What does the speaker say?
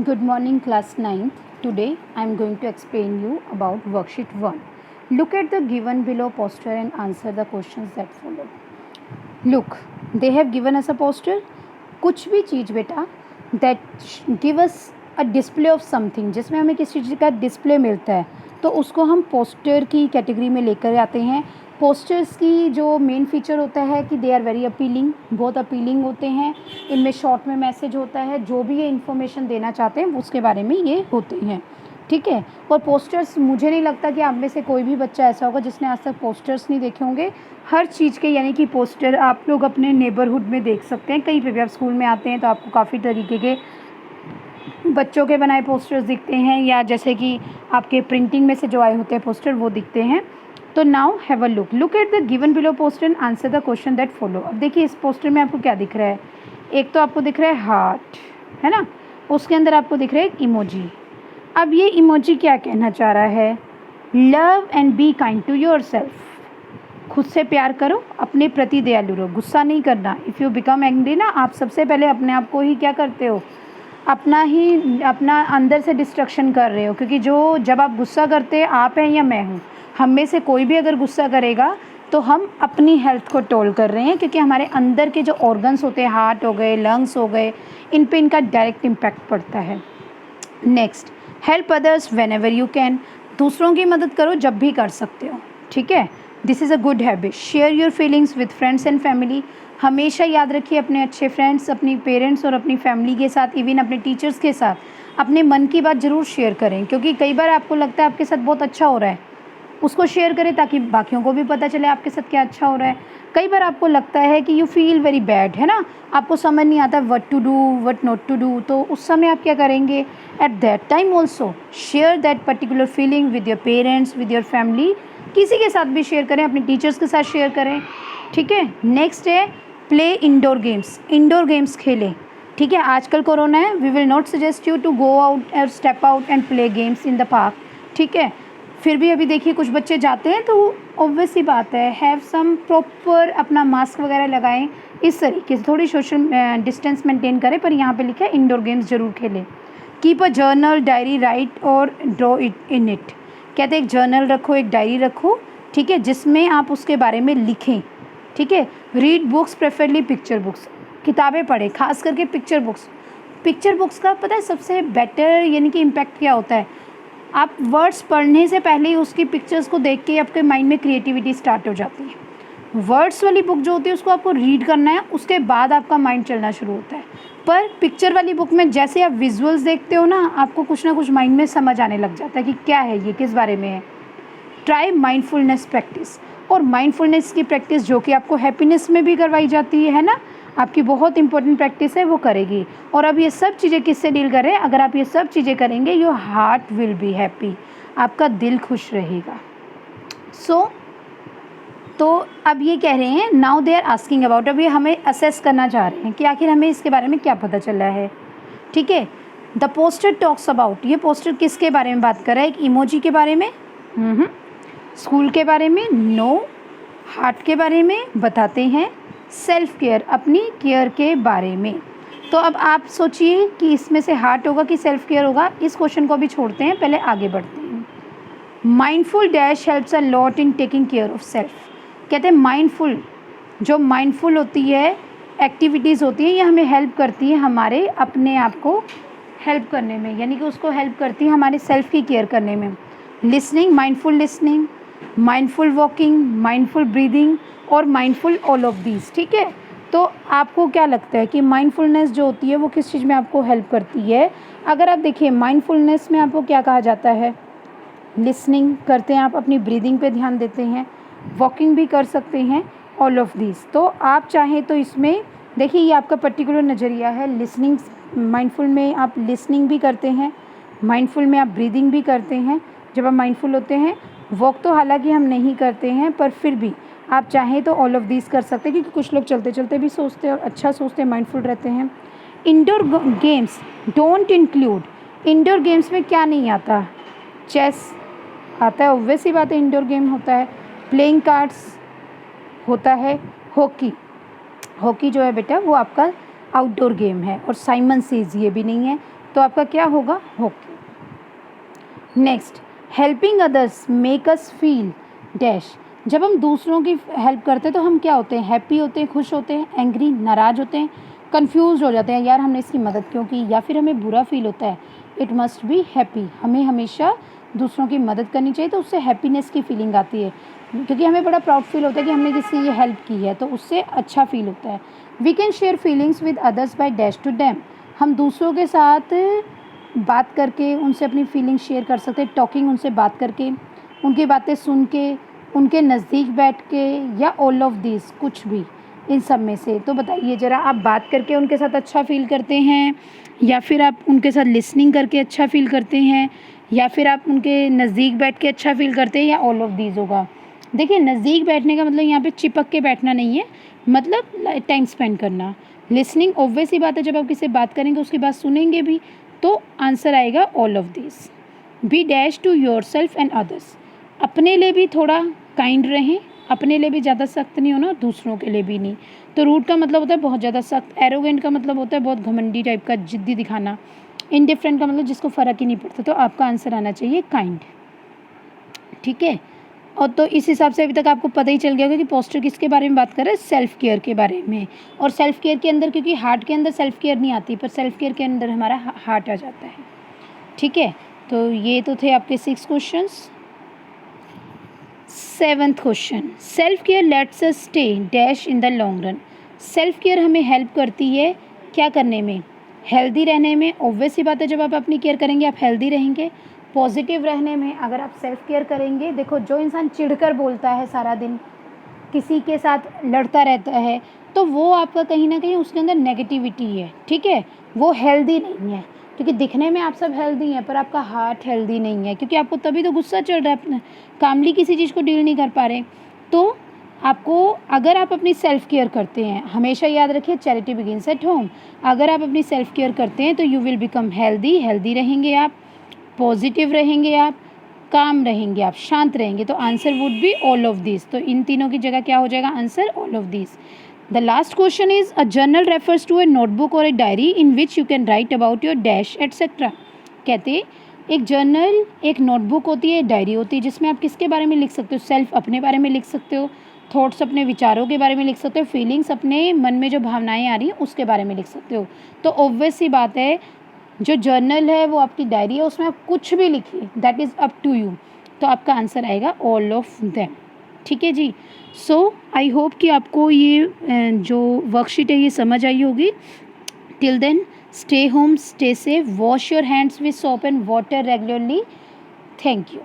Good morning, class 9th. Today I am going to explain you about worksheet 1. Look at the given below poster and answer the questions that follow. Look, they have given us a poster. कुछ भी चीज़ बेटा that give us a display of something, जिसमें हमें किसी चीज़ का display मिलता है तो उसको हम पोस्टर की कैटेगरी में लेकर आते हैं. पोस्टर्स की जो मेन फीचर होता है कि दे आर वेरी अपीलिंग, बहुत अपीलिंग होते हैं. इनमें शॉर्ट में मैसेज होता है, जो भी ये इन्फॉर्मेशन देना चाहते हैं उसके बारे में ये होते हैं. ठीक है. और पोस्टर्स, मुझे नहीं लगता कि आप में से कोई भी बच्चा ऐसा होगा जिसने आज तक पोस्टर्स नहीं देखे होंगे. हर चीज़ के यानी कि पोस्टर आप लोग अपने नेबरहुड में देख सकते हैं. कहीं पे भी आप स्कूल में आते हैं तो आपको काफ़ी तरीके के बच्चों के बनाए पोस्टर्स दिखते हैं, या जैसे कि आपके प्रिंटिंग में से जो आए होते हैं पोस्टर वो दिखते हैं. तो now have a look at the given below poster and answer the question that follow. अब देखिए इस पोस्टर में आपको क्या दिख रहा है. एक तो आपको दिख रहा है हार्ट, है ना. उसके अंदर आपको दिख रहा है एक इमोजी. अब ये इमोजी क्या कहना चाह रहा है? Love and be kind to yourself. खुद से प्यार करो, अपने प्रति दयालु रहो, गुस्सा नहीं करना. इफ़ यू बिकम एंग्री ना, आप सबसे पहले अपने आप को ही क्या करते हो, अपना अंदर से डिस्ट्रक्शन कर रहे हो. क्योंकि जब आप गुस्सा करते हैं, आप हैं या मैं हूँ, हम में से कोई भी अगर गुस्सा करेगा तो हम अपनी हेल्थ को टोल कर रहे हैं. क्योंकि हमारे अंदर के जो ऑर्गन्स होते हैं, हार्ट हो गए, लंग्स हो गए, इन पे इनका डायरेक्ट इम्पैक्ट पड़ता है. Next, help others when ever you can. दूसरों की मदद करो जब भी कर सकते हो. ठीक है. This is a good habit. Share your feelings with friends and family. हमेशा याद रखिए अपने अच्छे फ्रेंड्स, अपनी पेरेंट्स और अपनी फैमिली के साथ, इवन अपने टीचर्स के साथ अपने मन की बात ज़रूर शेयर करें. क्योंकि कई बार आपको लगता है आपके साथ बहुत अच्छा हो रहा है, उसको शेयर करें ताकि बाकियों को भी पता चले आपके साथ क्या अच्छा हो रहा है. कई बार आपको लगता है कि यू फील वेरी बैड, है ना, आपको समझ नहीं आता what to do what not to do. तो उस समय आप क्या करेंगे? At that time also share that particular feeling with your parents, with your family. किसी के साथ भी शेयर करें, अपने टीचर्स के साथ शेयर करें. ठीक है. नेक्स्ट है play indoor games. Indoor games खेलें. ठीक है. आजकल कोरोना है, we will not suggest you to go out और step out and play games in the park. ठीक है. फिर भी अभी देखिए कुछ बच्चे जाते हैं तो ऑब्वियस सी बात है, हैव सम प्रॉपर अपना मास्क वगैरह लगाएं. इस तरीके से थोड़ी सोशल डिस्टेंस मेंटेन करें. पर यहाँ पे लिखा है इंडोर गेम्स ज़रूर खेलें. Keep a journal, diary, right और ड्रॉ इट इन इट. कहते हैं एक जर्नल रखो, एक डायरी रखो. ठीक है. जिसमें आप उसके बारे में लिखें. ठीक है. Read books, preferably picture books. किताबें पढ़ें, खास करके पिक्चर बुक्स. पिक्चर बुक्स का पता है सबसे बेटर यानी कि इम्पैक्ट क्या होता है? आप वर्ड्स पढ़ने से पहले ही उसकी पिक्चर्स को देख के आपके माइंड में क्रिएटिविटी स्टार्ट हो जाती है. वर्ड्स वाली बुक जो होती है उसको आपको रीड करना है, उसके बाद आपका माइंड चलना शुरू होता है. पर पिक्चर वाली बुक में जैसे आप विजुअल्स देखते हो ना, आपको कुछ ना कुछ माइंड में समझ आने लग जाता है कि क्या है ये, किस बारे में है. Try mindfulness practice. और माइंडफुलनेस की प्रैक्टिस जो कि आपको हैप्पीनेस में भी करवाई जाती है ना, आपकी बहुत इंपॉर्टेंट प्रैक्टिस है, वो करेगी. और अब ये सब चीज़ें किससे डील करें? अगर आप ये सब चीज़ें करेंगे, your heart will be happy. आपका दिल खुश रहेगा. तो अब ये कह रहे हैं now they are asking about. अब ये हमें असेस करना चाह रहे हैं कि आखिर हमें इसके बारे में क्या पता चल रहा है. ठीक है. The poster talks about. ये पोस्टर किसके बारे में बात कर रहा है? एक इमोजी के बारे में, स्कूल के बारे में, नो, हार्ट के बारे में बताते हैं, सेल्फ केयर, अपनी केयर के बारे में. तो अब आप सोचिए कि इसमें से हार्ट होगा कि सेल्फ केयर होगा. इस क्वेश्चन को भी छोड़ते हैं, पहले आगे बढ़ते हैं. Mindful dash helps a lot in taking care of self. कहते हैं माइंडफुल, जो माइंडफुल होती है एक्टिविटीज़ होती है, ये हमें हेल्प करती है हमारे अपने आप को हेल्प करने में, यानी कि उसको हेल्प करती है हमारे सेल्फ की केयर करने में. Listening, mindful listening, mindful walking, mindful breathing और माइंडफुल ऑल ऑफ दीज. ठीक है. तो आपको क्या लगता है कि माइंडफुलनेस जो होती है वो किस चीज़ में आपको हेल्प करती है? अगर आप देखिए माइंडफुलनेस में आपको क्या कहा जाता है? लिसनिंग करते हैं आप, अपनी ब्रीदिंग पे ध्यान देते हैं, वॉकिंग भी कर सकते हैं, ऑल ऑफ दीज. तो आप चाहें तो इसमें देखिए ये आपका पर्टिकुलर नज़रिया है. लिसनिंग, माइंडफुल में आप लिसनिंग भी करते हैं, माइंडफुल में आप ब्रीदिंग भी करते हैं जब आप माइंडफुल होते हैं. वॉक तो हालांकि हम नहीं करते हैं, पर फिर भी आप चाहें तो ऑल ऑफ दीज कर सकते हैं, क्योंकि कुछ लोग चलते चलते भी सोचते हैं और अच्छा सोचते हैं, माइंडफुल रहते हैं. Indoor games don't include. Indoor games में क्या नहीं आता? चेस आता है, ऑब्वियस ही बात है, इंडोर गेम होता है. प्लेइंग कार्ड्स होता है. हॉकी जो है बेटा वो आपका आउटडोर गेम है. और साइमन सेज ये भी नहीं है. तो आपका क्या होगा? होके। Next, helping others make us feel dash. जब हम दूसरों की हेल्प करते हैं तो हम क्या होते हैं? हैप्पी होते हैं, खुश होते हैं, एंग्री नाराज़ होते हैं, कंफ्यूज हो जाते हैं, यार हमने इसकी मदद क्यों की, या फिर हमें बुरा फील होता है। It must be happy. हमें हमेशा दूसरों की मदद करनी चाहिए, तो उससे हैप्पीनेस की फीलिंग आती है, क्योंकि हमें बड़ा प्राउड फील होता है कि हमने किसी की हेल्प की है, तो उससे अच्छा फील होता है। We can share feelings with others by dash to them. हम दूसरों के साथ बात करके उनसे अपनी फीलिंग्स शेयर कर सकते हैं, टॉकिंग, उनसे बात करके, उनकी बातें सुन के, उनके नज़दीक बैठ के, या ऑल ऑफ दिस, कुछ भी इन सब में से। तो बताइए ज़रा, आप बात करके उनके साथ अच्छा फ़ील करते हैं, या फिर आप उनके साथ लिसनिंग करके अच्छा फ़ील करते हैं, या फिर आप उनके नज़दीक बैठ के अच्छा फ़ील करते हैं, या ऑल ऑफ दीज होगा? देखिए, नज़दीक बैठने का मतलब यहाँ पे चिपक के बैठना नहीं है, मतलब टाइम स्पेंड करना। लिसनिंग ऑब्वियस ही बात है, जब आप किसी से बात करेंगे उसकी बात सुनेंगे भी, तो आंसर आएगा all of this. Be dash to yourself and others. अपने लिए भी थोड़ा काइंड रहें, अपने लिए भी ज़्यादा सख्त नहीं होना, दूसरों के लिए भी नहीं। तो रूड का मतलब होता है बहुत ज़्यादा सख्त, एरोगेंट का मतलब होता है बहुत घमंडी टाइप का, जिद्दी दिखाना, इनडिफरेंट का मतलब जिसको फ़र्क ही नहीं पड़ता। तो आपका आंसर आना चाहिए काइंड। ठीक है, और तो इस हिसाब से अभी तक आपको पता ही चल गया होगा कि पोस्टर किसके बारे में बात कर रहा है? सेल्फ केयर के बारे में। और सेल्फ केयर के अंदर, क्योंकि हार्ट के अंदर सेल्फ केयर नहीं आती, पर सेल्फ केयर के अंदर हमारा हार्ट आ जाता है। ठीक है, तो ये तो थे आपके 6 questions. 7th question, self care let's us stay dash in the long run. Self care हमें हेल्प करती है क्या करने में? हेल्दी रहने में। ऑब्वियस ही बात है, जब आप अपनी केयर करेंगे आप हेल्दी रहेंगे। पॉजिटिव रहने में, अगर आप सेल्फ केयर करेंगे, देखो जो इंसान चिढ़कर बोलता है सारा दिन, किसी के साथ लड़ता रहता है, तो वो आपका कहीं ना कहीं उसके अंदर नेगेटिविटी है। ठीक है, वो हेल्दी नहीं है, क्योंकि दिखने में आप सब हेल्दी हैं पर आपका हार्ट हेल्दी नहीं है, क्योंकि आपको तभी तो गुस्सा चल रहा है, अपना कामली किसी चीज़ को डील नहीं कर पा रहे। तो आपको, अगर आप अपनी सेल्फ केयर करते हैं, हमेशा याद रखिए चैरिटी बिगिंस एट होम। अगर आप अपनी सेल्फ केयर करते हैं तो you will become healthy. Healthy रहेंगे आप, पॉजिटिव रहेंगे आप, काम रहेंगे आप, शांत रहेंगे। तो answer would be all of this. तो इन तीनों की जगह क्या हो जाएगा? Answer all of this. The last question is, a journal refers to a notebook और a diary in which you can write about your dash etcetera. कहते हैं एक जर्नल एक नोटबुक होती है, डायरी होती है, जिसमें आप किसके बारे में लिख सकते हो? सेल्फ, अपने बारे में लिख सकते हो, थॉट्स अपने विचारों के बारे में लिख सकते हो, फीलिंग्स अपने मन में जो भावनाएं आ रही हैं उसके बारे में लिख सकते हो। तो ऑब्वियस सी बात है, जो जर्नल है वो आपकी डायरी है, उसमें आप कुछ भी लिखिए, that is up to you. तो आपका आंसर आएगा ऑल ऑफ देम। ठीक है जी। सो आई होप कि आपको ये जो वर्कशीट है ये समझ आई होगी। Till then, stay home, stay safe, wash your hands with soap and water regularly. Thank you.